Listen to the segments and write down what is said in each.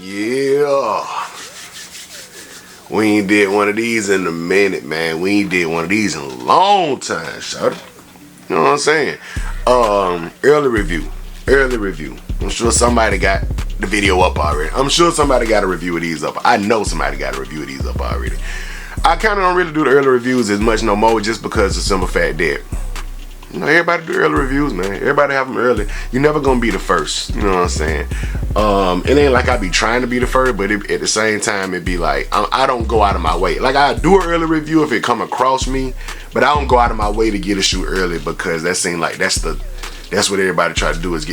Yeah. We ain't did one of these in a minute, man. We ain't did one of these in a long time, shawty. You know what I'm saying? Early review. I'm sure somebody got the video up already. I'm sure somebody got a review of these up. I know somebody got a review of these up already. I kind of don't really do the early reviews as much no more, just because of the simple fact that, you know, everybody do early reviews, man. Everybody have them early. You're never gonna be the first. You know what I'm saying? It ain't like I be trying to be the first, but at the same time, it be like I don't go out of my way. Like, I do an early review if it come across me, but I don't go out of my way to get a shoe early, because that seems like that's what everybody try to do, is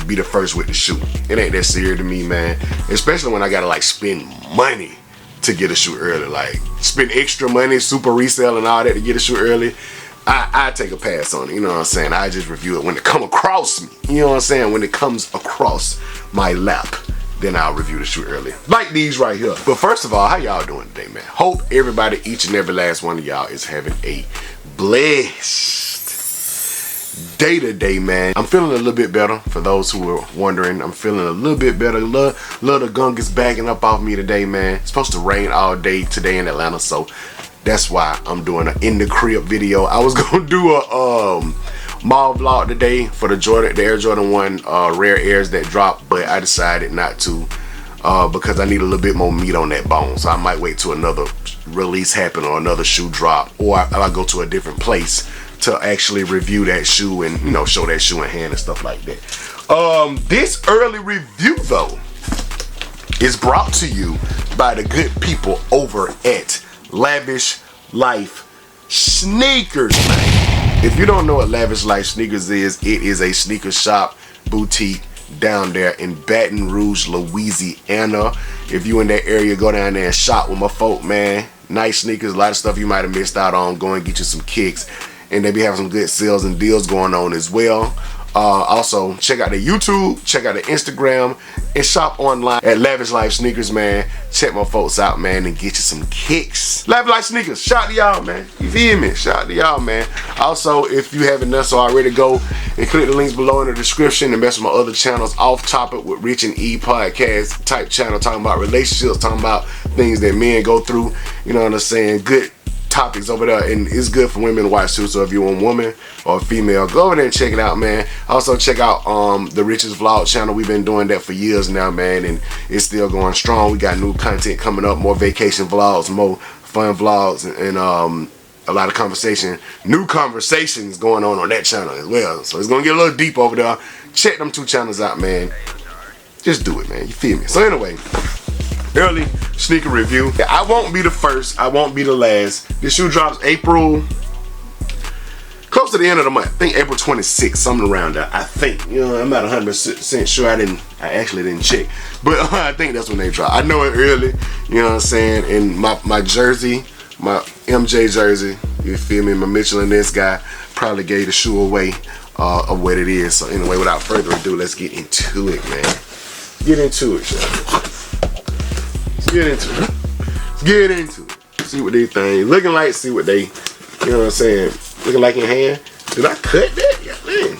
be the first with the shoe. It ain't that serious to me, man. Especially when I gotta like spend money to get a shoe early, like spend extra money, super resale and all that to get a shoe early. I take a pass on it, you know what I'm saying? I just review it when it come across me, you know what I'm saying? When it comes across my lap, then I'll review the shoe early. Like these right here. But first of all, how y'all doing today, man? Hope everybody, each and every last one of y'all, is having a blessed day today, man. I'm feeling a little bit better, for those who were wondering. I'm feeling a little bit better. Little gunk is backing up off me today, man. It's supposed to rain all day today in Atlanta, so that's why I'm doing an in the crib video. I was gonna do a mall vlog today for the Air Jordan 1 rare airs that dropped, but I decided not to because I need a little bit more meat on that bone. So I might wait till another release happen or another shoe drop, or I go to a different place to actually review that shoe and, you know, show that shoe in hand and stuff like that. This early review though is brought to you by the good people over at Lavish Life Sneakers, man. If you don't know what Lavish Life Sneakers is, it is a sneaker shop boutique down there in Baton Rouge, Louisiana. If you in that area, go down there and shop with my folk, man. Nice sneakers, a lot of stuff you might have missed out on. Go and get you some kicks, and they be having some good sales and deals going on as well. Also, check out the YouTube, check out the Instagram, and shop online at Lavish Life Sneakers, man. Check my folks out, man, and get you some kicks. Lavish Life Sneakers, shout out to y'all, man. You feel me? Shout out to y'all, man. Also, if you haven't done so already, go and click the links below in the description and mess with my other channels, Off Topic with Rich and E podcast type channel, talking about relationships, talking about things that men go through. You know what I'm saying? Good topics over there, and it's good for women to watch too. So if you're a woman or a female, go over there and check it out, man. Also check out the Rich's Vlog channel. We've been doing that for years now, man, and it's still going strong. We got new content coming up, more vacation vlogs, more fun vlogs, and a lot of new conversations going on that channel as well. So it's gonna get a little deep over there. Check them two channels out, man. Just do it, man. You feel me? So anyway, early sneaker review. I won't be the first, I won't be the last. This shoe drops April, close to the end of the month. I think April 26th, something around there. I think, you know, I'm not 100% sure. I actually didn't check, but I think that's when they drop. I know it early, you know what I'm saying? And my jersey, my MJ jersey, you feel me? My Mitchell and this guy probably gave the shoe away of what it is. So anyway, without further ado, let's get into it, man. Get into it, y'all. Get into it. Get into it. See what these things looking like. See what they, you know what I'm saying, looking like in hand. Did I cut that? Yeah, man.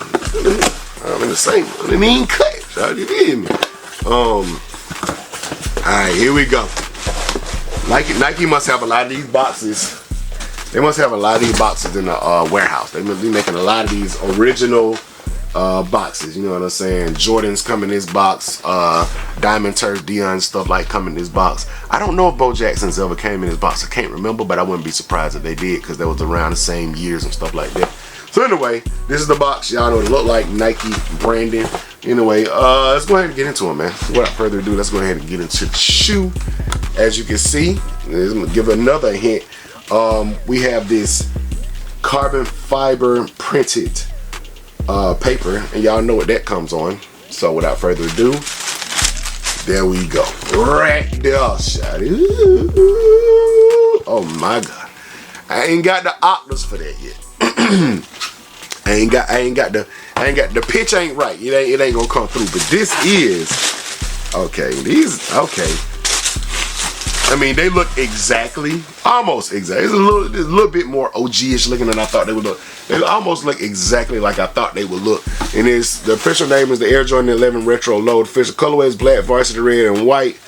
I'm in the same. I didn't even cut. You feel me? Alright, here we go. Nike must have a lot of these boxes. They must have a lot of these boxes in the warehouse. They must be making a lot of these original boxes, you know what I'm saying? Jordans come in this box, Diamond Turf, Dion stuff like come in this box. I don't know if Bo Jackson's ever came in this box. I can't remember, but I wouldn't be surprised if they did, because they was around the same years and stuff like that. So anyway, this is the box. Y'all know what it look like, Nike branding. Anyway, let's go ahead and get into it, man. Without further ado, let's go ahead and get into the shoe. As you can see, I'm gonna give another hint. We have this carbon fiber printed paper, and y'all know what that comes on. So without further ado, there we go. Right there, shot. Oh my god. I ain't got the octaves for that yet. I ain't got the pitch ain't right. It ain't gonna come through. But this is okay. Okay. I mean, they look almost exactly. It's a little bit more OG-ish looking than I thought they would look. They almost look exactly like I thought they would look. And the official name is the Air Jordan 11 Retro Low. The official colorway is black, varsity red, and white.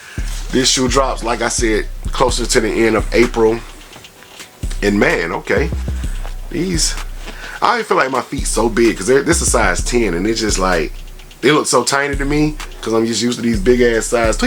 This shoe drops, like I said, closer to the end of April. And man, okay, these, I always feel like my feet so big because this is a size 10 and it's just like, they look so tiny to me because I'm just used to these big ass size.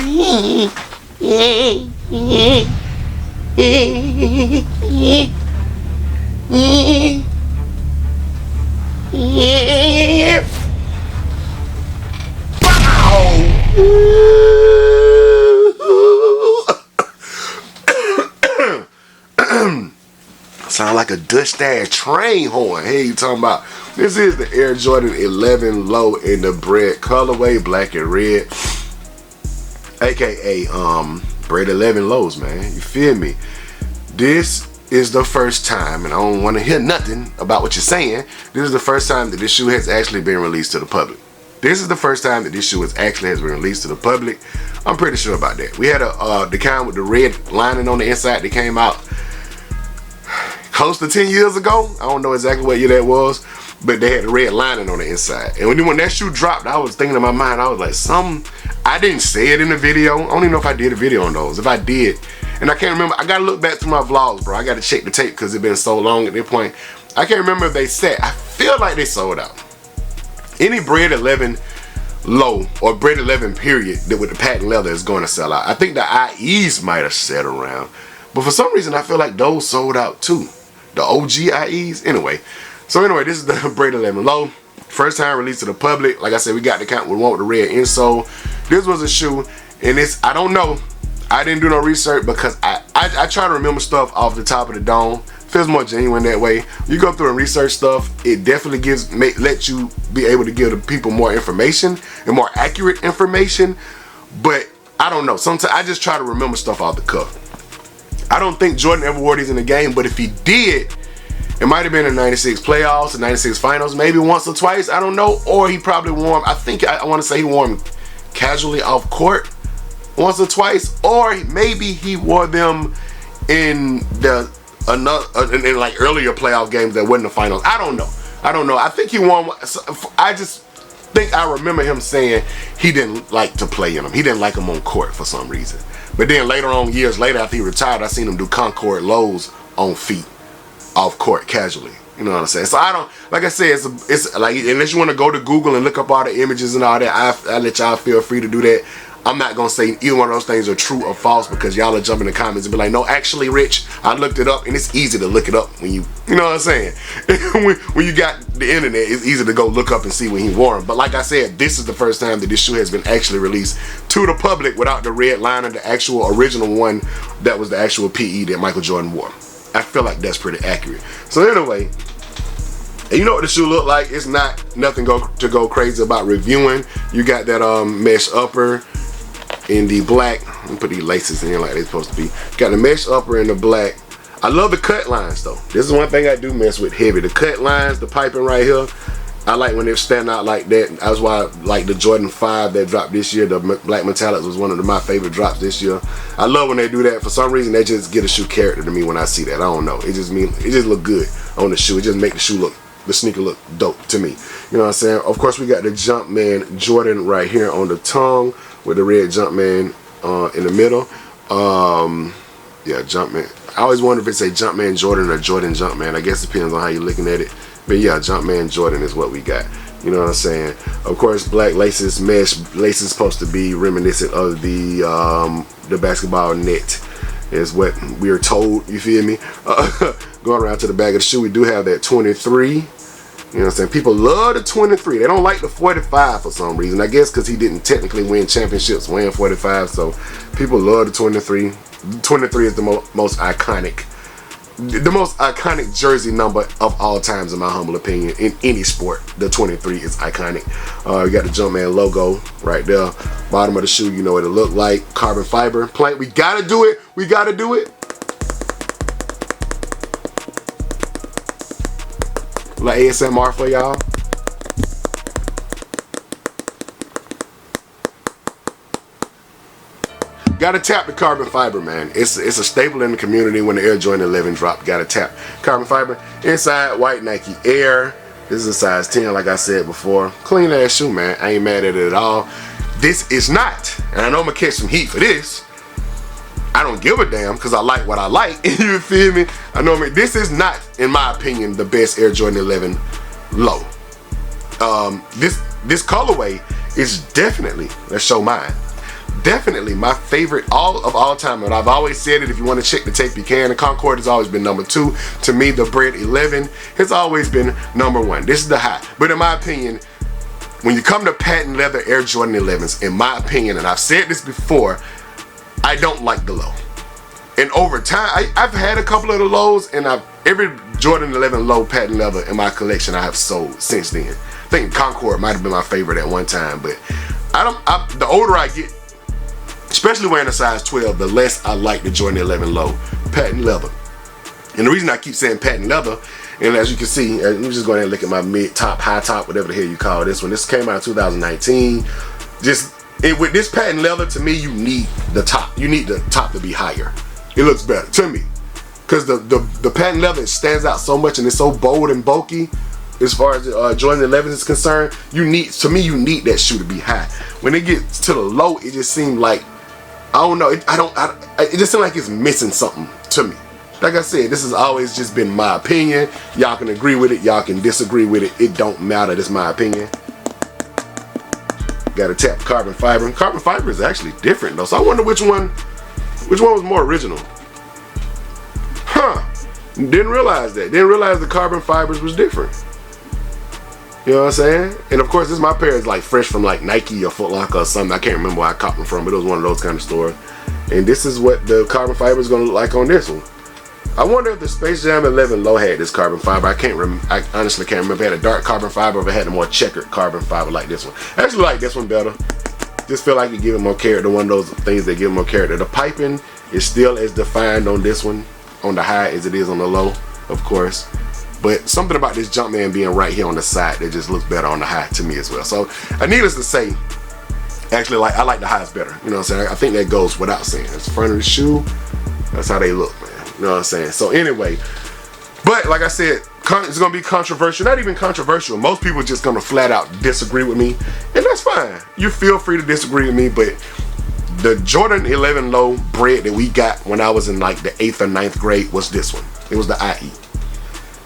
Sound like a Dutch ass train horn. Hey, you talking about? This is the Air Jordan 11 Low in the bread colorway, black and red, aka bread 11 lows, man. You feel me? This is the first time, and I don't want to hear nothing about what you're saying. This is the first time that this shoe has actually been released to the public. This is the first time that this shoe has been released to the public. I'm pretty sure about that. We had the kind with the red lining on the inside that came out close to 10 years ago. I don't know exactly what year that was, but they had the red lining on the inside. And when that shoe dropped, I was thinking in my mind, I was like, I didn't say it in the video. I don't even know if I did a video on those. If I did, and I can't remember, I gotta look back through my vlogs, bro. I gotta check the tape because it's been so long at this point. I can't remember if they said, I feel like they sold out. Any bread 11 low or bread 11 period that with the patent leather is going to sell out. I think the IEs might have set around, but for some reason I feel like those sold out too. The OG IEs. Anyway, this is the bread 11 low. First time released to the public. Like I said, we got the kind with one with the red insole. This was a shoe, and I don't know. I didn't do no research because I try to remember stuff off the top of the dome. Feels more genuine that way. You go through and research stuff, it definitely lets you be able to give the people more information and more accurate information. But I don't know. Sometimes I just try to remember stuff off the cuff. I don't think Jordan ever wore these in the game, but if he did, it might have been in 96 playoffs, the 96 finals, maybe once or twice, I don't know. Or he probably wore them, I want to say he wore them casually off court once or twice. Or maybe he wore them in in like earlier playoff games that wasn't the finals. I don't know. I think he won. I just think I remember him saying he didn't like to play in them. He didn't like them on court for some reason. But then later on, years later after he retired, I seen him do Concord lows on feet, off court, casually. You know what I'm saying? So I don't, like I said, it's like, unless you want to go to Google and look up all the images and all that, I let y'all feel free to do that. I'm not going to say either one of those things are true or false because y'all are jumping in the comments and be like, no, actually, Rich, I looked it up, and it's easy to look it up when you know what I'm saying? when you got the internet, it's easy to go look up and see when he wore them. But like I said, this is the first time that this shoe has been actually released to the public without the red liner, the actual original one that was the actual PE that Michael Jordan wore. I feel like that's pretty accurate. So anyway, and you know what the shoe look like? It's nothing to go crazy about reviewing. You got that mesh upper in the black. Let me put these laces in here like they're supposed to be. Got the mesh upper in the black. I love the cut lines though. This is one thing I do mess with heavy. The cut lines, the piping right here. I like when they stand out like that. That's why I like the Jordan 5 that dropped this year. The black metallics was one of my favorite drops this year. I love when they do that. For some reason, they just get a shoe character to me when I see that. I don't know. It just look good on the shoe. It just make the sneaker look dope to me. You know what I'm saying? Of course, we got the Jumpman Jordan right here on the tongue with the red Jumpman in the middle. Yeah, Jumpman. I always wonder if it's a Jumpman Jordan or Jordan Jumpman. I guess it depends on how you're looking at it. But yeah, Jumpman Jordan is what we got. You know what I'm saying? Of course, black laces, mesh laces supposed to be reminiscent of the basketball net is what we are told. You feel me? Going around to the back of the shoe, we do have that 23. You know what I'm saying? People love the 23. They don't like the 45 for some reason. I guess because he didn't technically win championships wearing 45. So people love the 23. The 23 is the most iconic jersey number of all times, in my humble opinion, in any sport. The 23 is iconic. We got the Jumpman logo right there. Bottom of the shoe, you know what it look like. Carbon fiber plank. We gotta do it. We gotta do it. Like ASMR for y'all. Gotta tap the carbon fiber, man. It's a staple in the community when the Air Jordan 11 drop. Gotta tap carbon fiber. Inside, white Nike Air. This is a size 10, like I said before. Clean ass shoe, man. I ain't mad at it at all. This is not, and I know I'm gonna catch some heat for this, I don't give a damn because I like what I like. You feel me? I know, man. This is not, in my opinion, the best Air Jordan 11 low. This colorway is definitely, let's show mine, definitely my favorite all time. And I've always said it, if you want to check the tape, you can. The Concord has always been number 2. To me, the Bread 11 has always been number 1. This is the high. But in my opinion, when you come to patent leather Air Jordan 11s, in my opinion, and I've said this before, I don't like the low. And over time, I've had a couple of the lows, and every Jordan 11 low patent leather in my collection I have sold since then. I think Concord might have been my favorite at one time, but the older I get, especially wearing a size 12, the less I like the Jordan 11 low patent leather. And the reason I keep saying patent leather, and as you can see, let me just go ahead and look at my mid top, high top, whatever the hell you call this one. This came out in 2019. With this patent leather, to me, you need the top. You need the top to be higher. It looks better to me, because the patent leather, it stands out so much and it's so bold and bulky. As far as Jordan 11 is concerned, you need that shoe to be high. When it gets to the low, it just seems like, I don't know, it just seems like it's missing something to me. Like I said, this has always just been my opinion. Y'all can agree with it, y'all can disagree with it. It don't matter. This is my opinion. Got to tap carbon fiber. And carbon fiber is actually different though, so I wonder which one was more original. Huh? Didn't realize that. Didn't realize the carbon fibers was different. You know what I'm saying? And of course, this my pair is like fresh from like Nike or Foot Locker or something. I can't remember where I caught them from, but it was one of those kind of stores. And this is what the carbon fiber is gonna look like on this one. I wonder if the Space Jam 11 low had this carbon fiber. I honestly can't remember if it had a dark carbon fiber or if it had a more checkered carbon fiber like this one. I actually like this one better. Just feel like you give it more character. One of those things that give it more character. The piping is still as defined on this one, on the high, as it is on the low, of course. But something about this Jumpman being right here on the side that just looks better on the high to me as well. So, needless to say, actually, I like the highs better. You know what I'm saying? I think that goes without saying. It's the front of the shoe. That's how they look, man. You know what I'm saying? So anyway, but like I said, it's gonna be controversial. Not even controversial. Most people are just gonna flat out disagree with me, and that's fine. You feel free to disagree with me, but the Jordan 11 low bread that we got when I was in like the 8th or 9th grade was this one. It was the IE.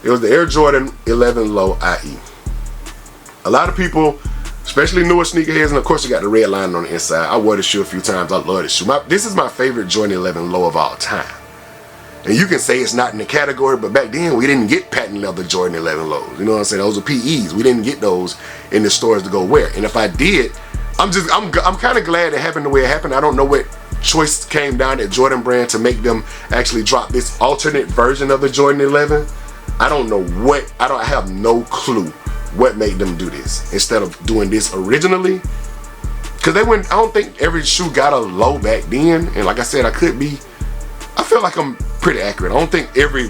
It was the Air Jordan 11 low IE. A lot of people, especially newer sneakerheads, and of course you got the red line on the inside. I wore this shoe a few times. I love this shoe. This is my favorite Jordan 11 low of all time. And you can say it's not in the category, but back then we didn't get patent leather Jordan 11 lows. You know what I'm saying? Those are PEs. We didn't get those in the stores to go wear. And if I did, I'm kind of glad it happened the way it happened. I don't know what choice came down at Jordan brand to make them actually drop this alternate version of the Jordan 11. I don't know what. I have no clue what made them do this instead of doing this originally. Because they went. I don't think every shoe got a low back then. And like I said, I feel like I'm pretty accurate. I don't think every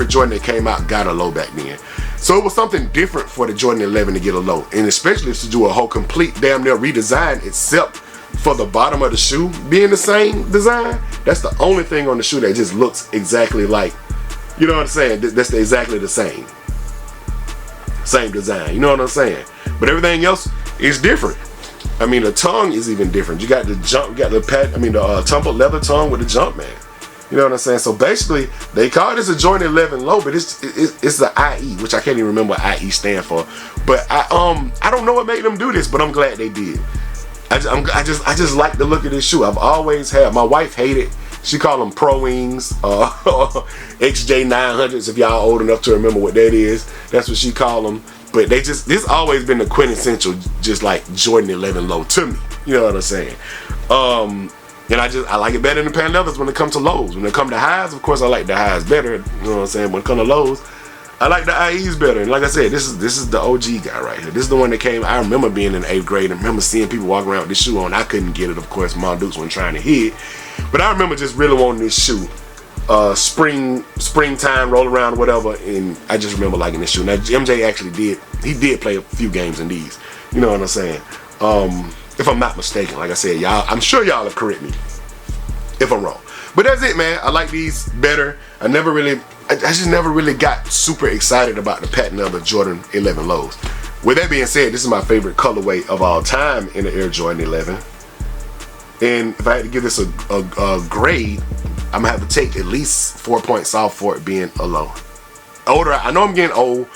Jordan that came out got a low back then. So it was something different for the Jordan 11 to get a low, and especially to do a whole complete damn near redesign, except for the bottom of the shoe being the same design. That's the only thing on the shoe that just looks exactly like, you know what I'm saying? That's exactly the same design. You know what I'm saying? But everything else is different. I mean, the tongue is even different. You got the tumbled leather tongue with the jump, man. You know what I'm saying? So basically, they call this a Jordan 11 low, but it's the IE, which I can't even remember what IE stand for. But I don't know what made them do this, but I'm glad they did. I just like the look of this shoe. I've always had. My wife hated. She called them Pro Wings, XJ900s. If y'all old enough to remember what that is, that's what she called them. But this always been the quintessential, just like Jordan 11 low to me. You know what I'm saying? And I like it better than the patent leathers when it comes to lows. When it comes to highs, of course, I like the highs better. You know what I'm saying? When it comes to lows, I like the IEs better. And like I said, this is the OG guy right here. This is the one that came. I remember being in 8th grade and remember seeing people walking around with this shoe on. I couldn't get it, of course. Mom Dukes wasn't trying to hit. But I remember just really wanting this shoe. Springtime, roll around, whatever, and I just remember liking this shoe. Now MJ actually did play a few games in these. You know what I'm saying? If I'm not mistaken, like I said, y'all, I'm sure y'all will correct me if I'm wrong. But that's it, man. I like these better. I just never really got super excited about the patent of the Jordan 11 lows. With that being said, this is my favorite colorway of all time in the Air Jordan 11. And if I had to give this a grade, I'm gonna have to take at least 4 points off for it being a low. Older, I know I'm getting old.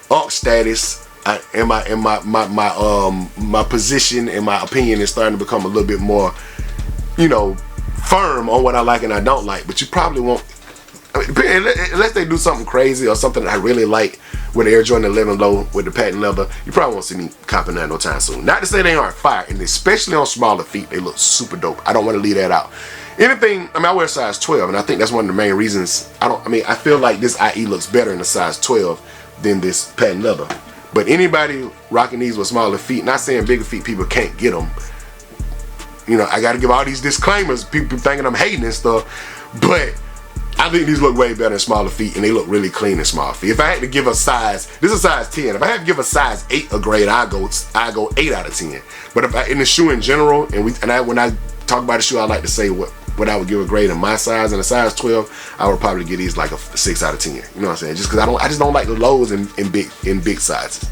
Unk status, and my position and my opinion is starting to become a little bit more, you know, firm on what I like and I don't like. But you probably won't, I mean, unless they do something crazy or something that I really like with the Air Jordan 11 low with the patent leather, you probably won't see me copping that no time soon. Not to say they aren't fire, and especially on smaller feet, they look super dope. I don't want to leave that out. Anything, I mean, I wear size 12, and I think that's one of the main reasons. I feel like this IE looks better in a size 12 than this patent leather. But anybody rocking these with smaller feet, not saying bigger feet people can't get them. You know, I got to give all these disclaimers, people thinking I'm hating and stuff, but I think these look way better in smaller feet, and they look really clean in small feet. If I had to give a size, this is a size 10. If I had to give a size 8 a grade, I go 8 out of 10. But if in the shoe in general, when I talk about the shoe, I like to say what I would give a grade in my size. In a size 12, I would probably give these like a 6 out of 10. You know what I'm saying? Just because I just don't like the lows in big sizes.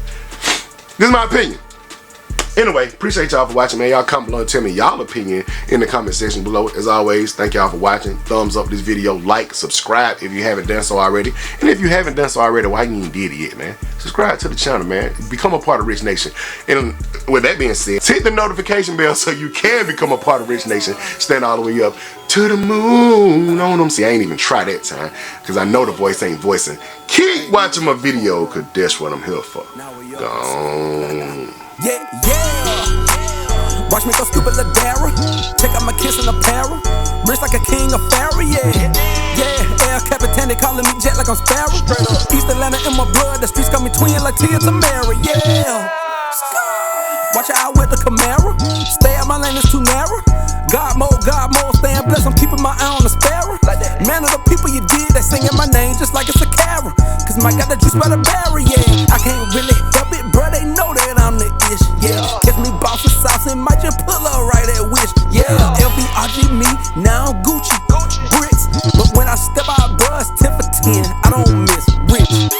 This is my opinion. Anyway, appreciate y'all for watching, man. Y'all comment below and tell me y'all opinion in the comment section below. As always, thank y'all for watching. Thumbs up this video, like, subscribe if you haven't done so already. And if you haven't done so already, why you ain't did it yet, man? Subscribe to the channel, man. Become a part of Rich Nation. And with that being said, hit the notification bell so you can become a part of Rich Nation. Stand all the way up to the moon on them. See, I ain't even try that time because I know the voice ain't voicing. Keep watching my video because that's what I'm here for. Gone. Yeah. Watch me go stupid Ladera. Check out my kiss in apparel. Rich like a king of Pharaoh, yeah. El Capitan, they calling me Jet like I'm Sparrow. East Atlanta in my blood, the streets got me twin like Tia Tamara, yeah. Watch out with the Camaro. Stay out my lane, it's too narrow. God mode, staying blessed, I'm keeping my eye on the sparrow. Man of the people you did, they singing my name just like it's a carol. Cause Mike got the juice by the barrel, yeah. I can't really help it, bro, they know that I'm the ish, yeah. Catch me bossing sauce and might just pull up right at Wish, yeah. LVRG me, now I'm Gucci, bricks. But when I step out, bro, it's 10 for 10, I don't miss. Rich.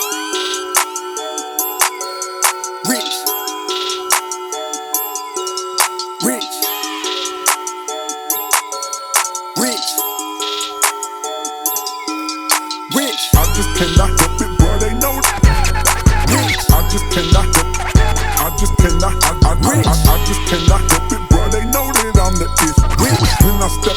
I just cannot help it, bro, they know that. I just cannot help it. I just cannot help it, bro, they know that I'm the ish. When I step